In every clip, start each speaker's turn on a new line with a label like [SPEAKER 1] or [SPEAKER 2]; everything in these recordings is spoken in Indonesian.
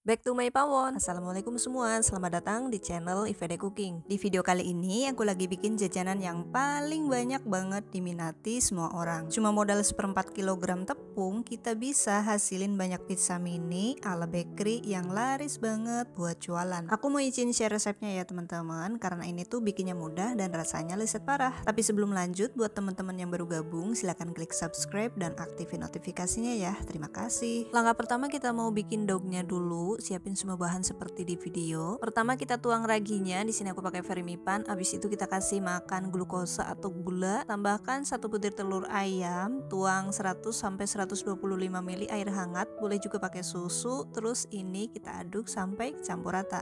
[SPEAKER 1] Back to my pawon. Assalamualaikum semua, selamat datang di channel Ifede Cooking. Di video kali ini aku lagi bikin jajanan yang paling banyak banget diminati semua orang. Cuma modal 1/4 kilogram tepung kita bisa hasilin banyak pizza mini ala bakery yang laris banget buat jualan. Aku mau izin share resepnya ya teman-teman, karena ini tuh bikinnya mudah dan rasanya lezat parah. Tapi sebelum lanjut, buat teman-teman yang baru gabung silahkan klik subscribe dan aktifin notifikasinya ya. Terima kasih. Langkah pertama kita mau bikin dognya dulu. Siapin semua bahan seperti di video. Pertama kita tuang raginya. Di sini aku pakai vermipan. Abis itu kita kasih makan glukosa atau gula. Tambahkan 1 butir telur ayam. Tuang 100 sampai 125 ml air hangat. Boleh juga pakai susu. Terus ini kita aduk sampai campur rata.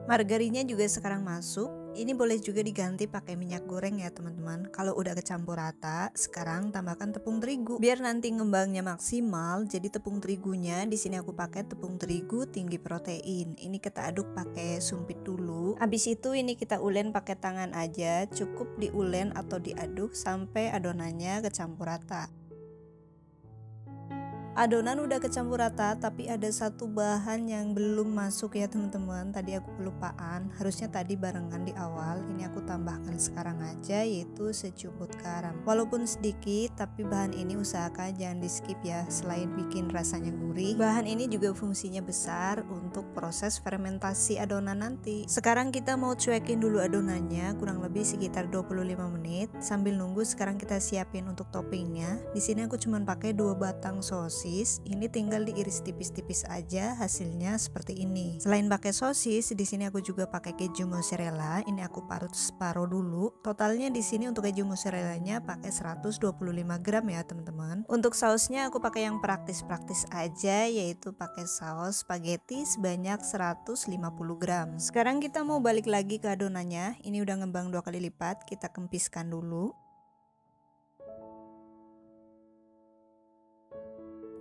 [SPEAKER 1] Margarinnya juga sekarang masuk. Ini boleh juga diganti pakai minyak goreng ya teman-teman. Kalau udah kecampur rata, sekarang tambahkan tepung terigu biar nanti ngembangnya maksimal. Jadi tepung terigunya di sini aku pakai tepung terigu tinggi protein. Ini kita aduk pakai sumpit dulu. Habis itu ini kita ulen pakai tangan aja. Cukup diulen atau diaduk sampai adonannya kecampur rata. Adonan udah kecampur rata, tapi ada satu bahan yang belum masuk ya teman-teman. Tadi aku kelupaan, harusnya tadi barengan di awal. Ini aku tambahkan sekarang aja, yaitu secumput garam. Walaupun sedikit, tapi bahan ini usahakan jangan di skip ya. Selain bikin rasanya gurih, bahan ini juga fungsinya besar untuk proses fermentasi adonan nanti. Sekarang kita mau cuekin dulu adonannya, kurang lebih sekitar 25 menit. Sambil nunggu, sekarang kita siapin untuk toppingnya. Di sini aku cuma pakai 2 batang sosis. Ini tinggal diiris tipis-tipis aja, hasilnya seperti ini. Selain pakai sosis, di sini aku juga pakai keju mozzarella. Ini aku parut separuh dulu. Totalnya di sini untuk keju mozzarellanya pakai 125 gram ya teman-teman. Untuk sausnya aku pakai yang praktis-praktis aja, yaitu pakai saus spaghetti sebanyak 150 gram. Sekarang kita mau balik lagi ke adonannya. Ini udah ngembang 2 kali lipat, kita kempiskan dulu.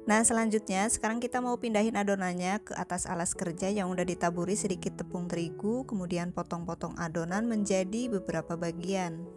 [SPEAKER 1] Nah selanjutnya sekarang kita mau pindahin adonannya ke atas alas kerja yang udah ditaburi sedikit tepung terigu, kemudian potong-potong adonan menjadi beberapa bagian.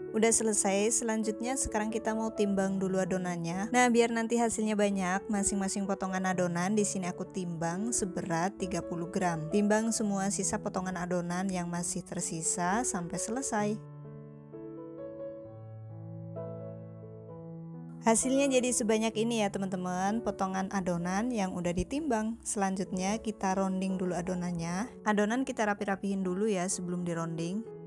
[SPEAKER 1] Udah selesai, selanjutnya sekarang kita mau timbang dulu adonannya. Nah, biar nanti hasilnya banyak, masing-masing potongan adonan di sini aku timbang seberat 30 gram. Timbang semua sisa potongan adonan yang masih tersisa sampai selesai. Hasilnya jadi sebanyak ini ya teman-teman, potongan adonan yang udah ditimbang. Selanjutnya kita rounding dulu adonannya. Adonan kita rapi-rapihin dulu ya sebelum dironding.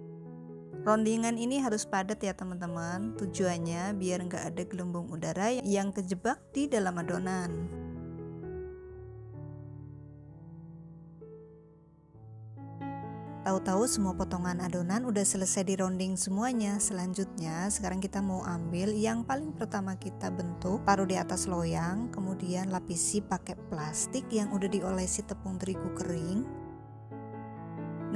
[SPEAKER 1] Rondingan ini harus padat ya teman-teman, tujuannya biar nggak ada gelembung udara yang kejebak di dalam adonan. Tahu-tahu semua potongan adonan udah selesai dironding semuanya. Selanjutnya sekarang kita mau ambil yang paling pertama kita bentuk, taruh di atas loyang, kemudian lapisi pakai plastik yang udah diolesi tepung terigu kering.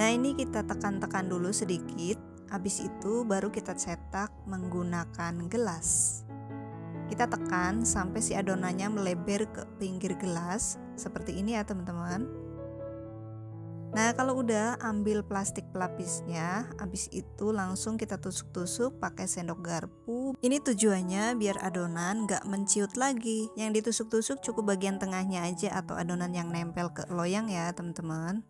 [SPEAKER 1] Nah ini kita tekan-tekan dulu sedikit. Habis itu baru kita cetak menggunakan gelas. Kita tekan sampai si adonannya melebar ke pinggir gelas seperti ini ya teman-teman. Nah kalau udah, ambil plastik pelapisnya. Habis itu langsung kita tusuk-tusuk pakai sendok garpu. Ini tujuannya biar adonan gak menciut lagi. Yang ditusuk-tusuk cukup bagian tengahnya aja atau adonan yang nempel ke loyang ya teman-teman.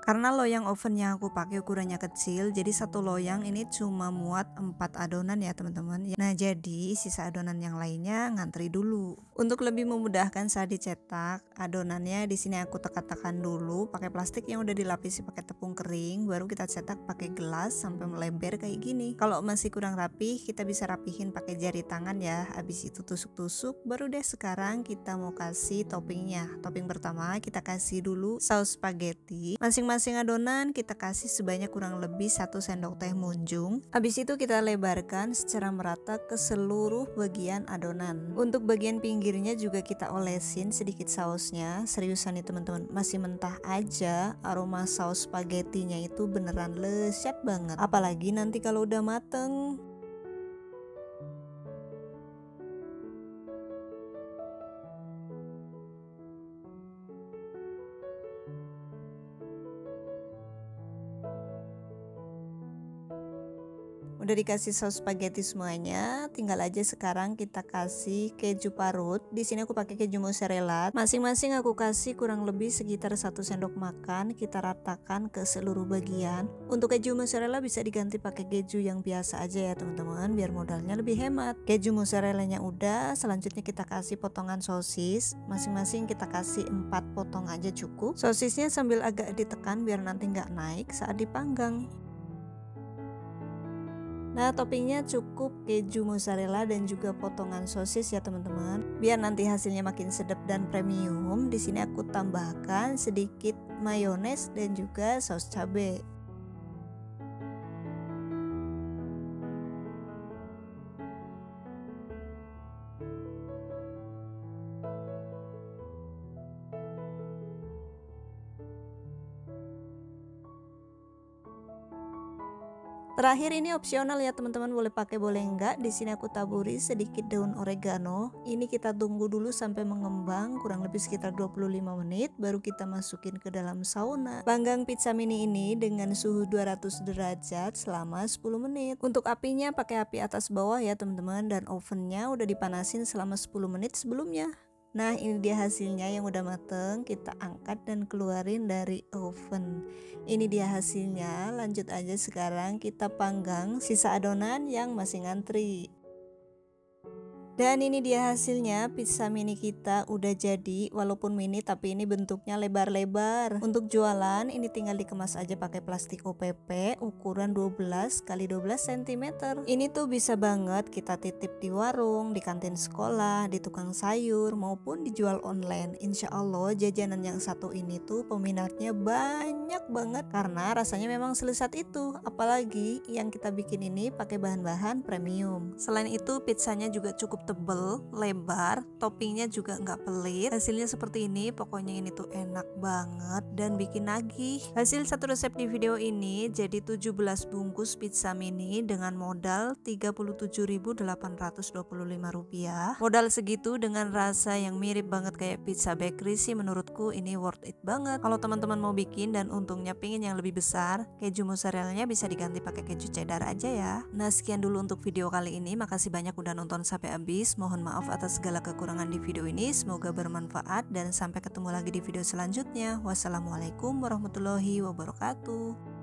[SPEAKER 1] Karena loyang oven yang aku pakai ukurannya kecil, jadi satu loyang ini cuma muat 4 adonan ya teman-teman. Nah jadi sisa adonan yang lainnya ngantri dulu. Untuk lebih memudahkan saat dicetak, adonannya di sini aku tekan-tekan dulu pakai plastik yang udah dilapisi pakai tepung kering, baru kita cetak pakai gelas sampai melebar kayak gini. Kalau masih kurang rapih, kita bisa rapihin pakai jari tangan ya. Habis itu tusuk-tusuk, baru deh sekarang kita mau kasih toppingnya. Topping pertama kita kasih dulu saus spaghetti. Masing-masing masing-masing adonan kita kasih sebanyak kurang lebih 1 sendok teh munjung. Habis itu kita lebarkan secara merata ke seluruh bagian adonan. Untuk bagian pinggirnya juga kita olesin sedikit sausnya. Seriusan nih teman-teman, masih mentah aja aroma saus spagettinya itu beneran lezat banget. Apalagi nanti kalau udah mateng. Udah dikasih saus spaghetti semuanya, tinggal aja sekarang kita kasih keju parut. Di sini aku pakai keju mozzarella. Masing-masing aku kasih kurang lebih sekitar 1 sendok makan. Kita ratakan ke seluruh bagian. Untuk keju mozzarella bisa diganti pakai keju yang biasa aja ya teman-teman, biar modalnya lebih hemat. Keju mozzarellanya udah, selanjutnya kita kasih potongan sosis. Masing-masing kita kasih 4 potong aja cukup. Sosisnya sambil agak ditekan biar nanti nggak naik saat dipanggang. Nah, toppingnya cukup keju mozzarella dan juga potongan sosis ya teman-teman. Biar nanti hasilnya makin sedap dan premium, di sini aku tambahkan sedikit mayones dan juga saus cabai. Terakhir ini opsional ya teman-teman, boleh pakai boleh enggak. Di sini aku taburi sedikit daun oregano. Ini kita tunggu dulu sampai mengembang kurang lebih sekitar 25 menit baru kita masukin ke dalam sauna. Panggang pizza mini ini dengan suhu 200 derajat selama 10 menit. Untuk apinya pakai api atas bawah ya teman-teman, dan ovennya udah dipanasin selama 10 menit sebelumnya. Nah, ini dia hasilnya yang udah mateng. Kita angkat dan keluarin dari oven. Ini dia hasilnya. Lanjut aja sekarang kita panggang sisa adonan yang masih ngantri. Dan ini dia hasilnya, pizza mini kita udah jadi. Walaupun mini tapi ini bentuknya lebar-lebar. Untuk jualan ini tinggal dikemas aja pakai plastik OPP ukuran 12 x 12 cm. Ini tuh bisa banget kita titip di warung, di kantin sekolah, di tukang sayur, maupun dijual online. Insya Allah jajanan yang satu ini tuh peminatnya banyak banget karena rasanya memang selezat itu. Apalagi yang kita bikin ini pakai bahan-bahan premium. Selain itu pizzanya juga cukup tebel, lebar, toppingnya juga nggak pelit. Hasilnya seperti ini, pokoknya ini tuh enak banget dan bikin nagih. Hasil satu resep di video ini jadi 17 bungkus pizza mini dengan modal Rp37.825. Modal segitu dengan rasa yang mirip banget kayak pizza bakery sih, menurutku ini worth it banget. Kalau teman-teman mau bikin dan untungnya pingin yang lebih besar, keju mozzarellanya bisa diganti pakai keju cheddar aja ya. Nah, sekian dulu untuk video kali ini. Makasih banyak udah nonton sampai habis. Mohon maaf atas segala kekurangan di video ini. Semoga bermanfaat dan sampai ketemu lagi di video selanjutnya. Wassalamualaikum warahmatullahi wabarakatuh.